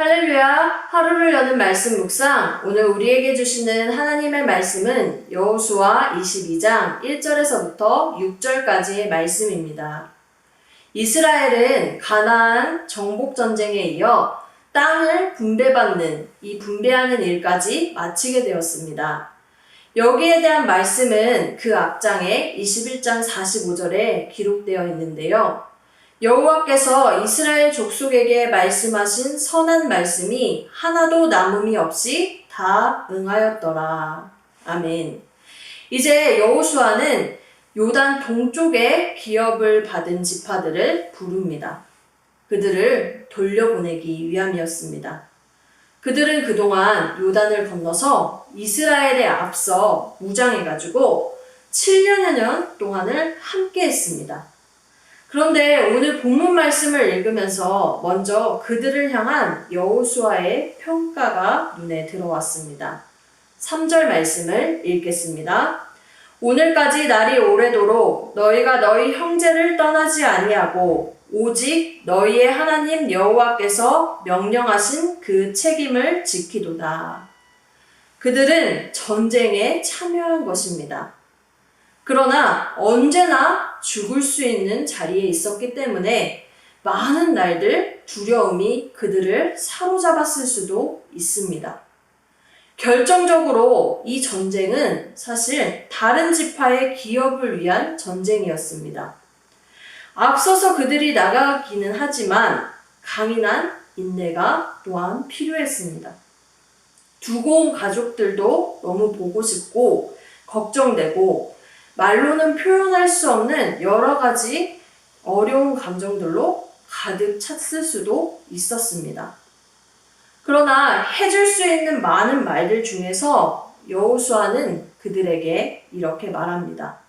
할렐루야! 하루를 여는 말씀 묵상. 오늘 우리에게 주시는 하나님의 말씀은 여호수아 22장 1절에서부터 6절까지의 말씀입니다. 이스라엘은 가나안 정복 전쟁에 이어 땅을 분배받는 이 분배하는 일까지 마치게 되었습니다. 여기에 대한 말씀은 그 앞장에 21장 45절에 기록되어 있는데요. 여호와께서 이스라엘 족속에게 말씀하신 선한 말씀이 하나도 남음이 없이 다 응하였더라. 아멘. 이제 여호수아는 요단 동쪽의 기업을 받은 지파들을 부릅니다. 그들을 돌려보내기 위함이었습니다. 그들은 그동안 요단을 건너서 이스라엘에 앞서 무장해가지고 7년여 년 동안을 함께 했습니다. 그런데 오늘 본문 말씀을 읽으면서 먼저 그들을 향한 여호수아의 평가가 눈에 들어왔습니다. 3절 말씀을 읽겠습니다. 오늘까지 날이 오래도록 너희가 너희 형제를 떠나지 아니하고 오직 너희의 하나님 여호와께서 명령하신 그 책임을 지키도다. 그들은 전쟁에 참여한 것입니다. 그러나 언제나 죽을 수 있는 자리에 있었기 때문에 많은 날들 두려움이 그들을 사로잡았을 수도 있습니다. 결정적으로 이 전쟁은 사실 다른 지파의 기업을 위한 전쟁이었습니다. 앞서서 그들이 나가기는 하지만 강인한 인내가 또한 필요했습니다. 두고 온 가족들도 너무 보고 싶고 걱정되고 말로는 표현할 수 없는 여러 가지 어려운 감정들로 가득 찼을 수도 있었습니다. 그러나 해줄 수 있는 많은 말들 중에서 여호수아는 그들에게 이렇게 말합니다.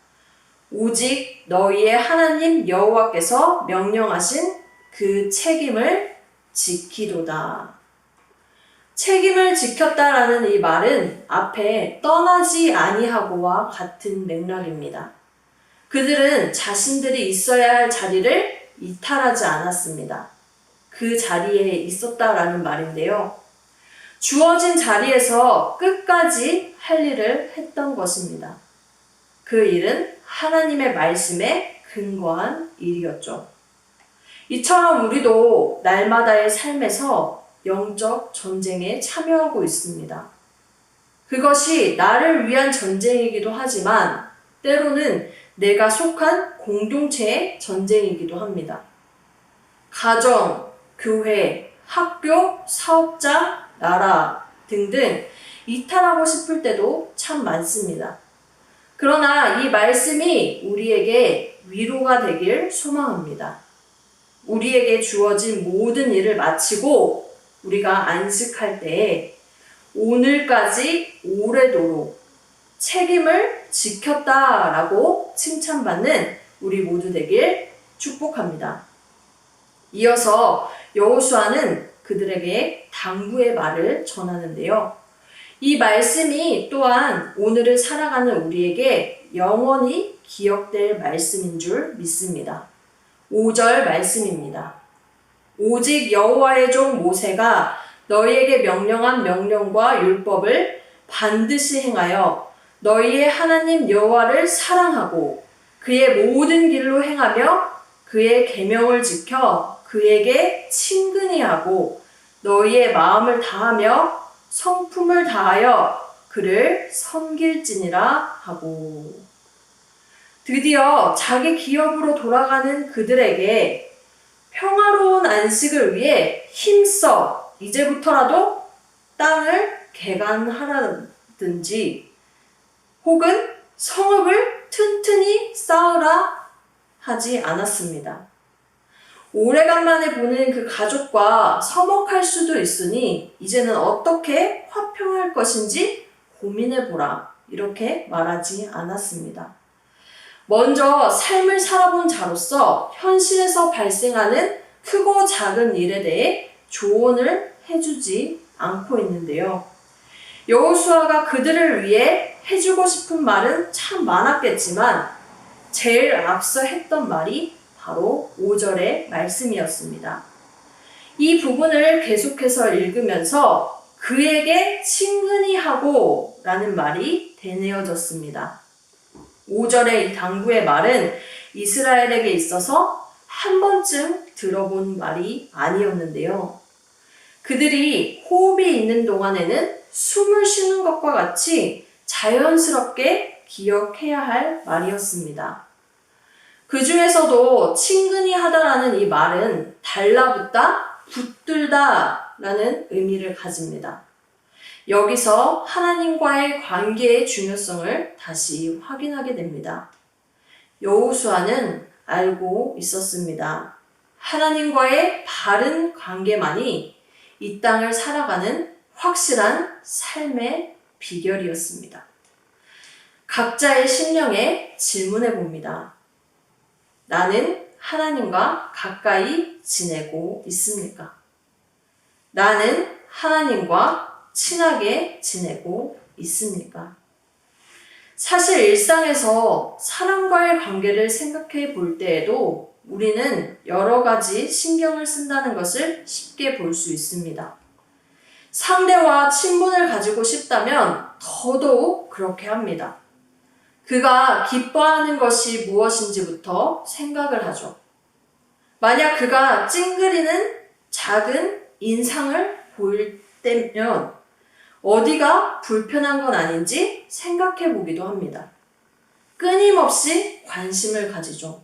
오직 너희의 하나님 여호와께서 명령하신 그 책임을 지키도다. 책임을 지켰다라는 이 말은 앞에 떠나지 아니하고와 같은 맥락입니다. 그들은 자신들이 있어야 할 자리를 이탈하지 않았습니다. 그 자리에 있었다라는 말인데요. 주어진 자리에서 끝까지 할 일을 했던 것입니다. 그 일은 하나님의 말씀에 근거한 일이었죠. 이처럼 우리도 날마다의 삶에서 영적 전쟁에 참여하고 있습니다. 그것이 나를 위한 전쟁이기도 하지만 때로는 내가 속한 공동체의 전쟁이기도 합니다. 가정, 교회, 학교, 사업장, 나라 등등 이탈하고 싶을 때도 참 많습니다. 그러나 이 말씀이 우리에게 위로가 되길 소망합니다. 우리에게 주어진 모든 일을 마치고 우리가 안식할 때에 오늘까지 오래도록 책임을 지켰다라고 칭찬받는 우리 모두 되길 축복합니다. 이어서 여호수아는 그들에게 당부의 말을 전하는데요. 이 말씀이 또한 오늘을 살아가는 우리에게 영원히 기억될 말씀인 줄 믿습니다. 5절 말씀입니다. 오직 여호와의 종 모세가 너희에게 명령한 명령과 율법을 반드시 행하여 너희의 하나님 여호와를 사랑하고 그의 모든 길로 행하며 그의 계명을 지켜 그에게 친근히 하고 너희의 마음을 다하며 성품을 다하여 그를 섬길지니라 하고. 드디어 자기 기업으로 돌아가는 그들에게 평화로운 안식을 위해 힘써 이제부터라도 땅을 개간하라든지 혹은 성읍을 튼튼히 쌓으라 하지 않았습니다. 오래간만에 보는 그 가족과 서먹할 수도 있으니 이제는 어떻게 화평할 것인지 고민해보라 이렇게 말하지 않았습니다. 먼저 삶을 살아본 자로서 현실에서 발생하는 크고 작은 일에 대해 조언을 해주지 않고 있는데요. 여호수아가 그들을 위해 해주고 싶은 말은 참 많았겠지만 제일 앞서 했던 말이 바로 5절의 말씀이었습니다. 이 부분을 계속해서 읽으면서 그에게 친근히 하고 라는 말이 되뇌어졌습니다. 5절의 이 당부의 말은 이스라엘에게 있어서 한 번쯤 들어본 말이 아니었는데요. 그들이 호흡이 있는 동안에는 숨을 쉬는 것과 같이 자연스럽게 기억해야 할 말이었습니다. 그 중에서도 친근히 하다라는 이 말은 달라붙다, 붙들다 라는 의미를 가집니다. 여기서 하나님과의 관계의 중요성을 다시 확인하게 됩니다. 여호수아는 알고 있었습니다. 하나님과의 바른 관계만이 이 땅을 살아가는 확실한 삶의 비결이었습니다. 각자의 심령에 질문해 봅니다. 나는 하나님과 가까이 지내고 있습니까? 나는 하나님과 친하게 지내고 있습니까? 사실 일상에서 사람과의 관계를 생각해 볼 때에도 우리는 여러 가지 신경을 쓴다는 것을 쉽게 볼 수 있습니다. 상대와 친분을 가지고 싶다면 더더욱 그렇게 합니다. 그가 기뻐하는 것이 무엇인지부터 생각을 하죠. 만약 그가 찡그리는 작은 인상을 보일 때면 어디가 불편한 건 아닌지 생각해 보기도 합니다. 끊임없이 관심을 가지죠.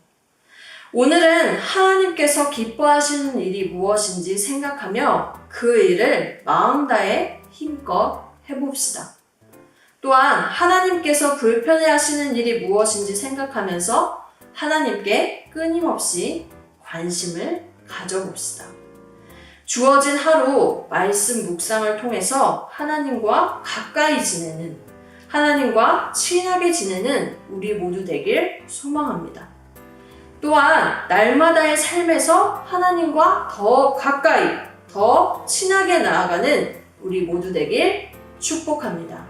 오늘은 하나님께서 기뻐하시는 일이 무엇인지 생각하며 그 일을 마음 다해 힘껏 해봅시다. 또한 하나님께서 불편해하시는 일이 무엇인지 생각하면서 하나님께 끊임없이 관심을 가져봅시다. 주어진 하루 말씀 묵상을 통해서 하나님과 가까이 지내는, 하나님과 친하게 지내는 우리 모두 되길 소망합니다. 또한 날마다의 삶에서 하나님과 더 가까이, 더 친하게 나아가는 우리 모두 되길 축복합니다.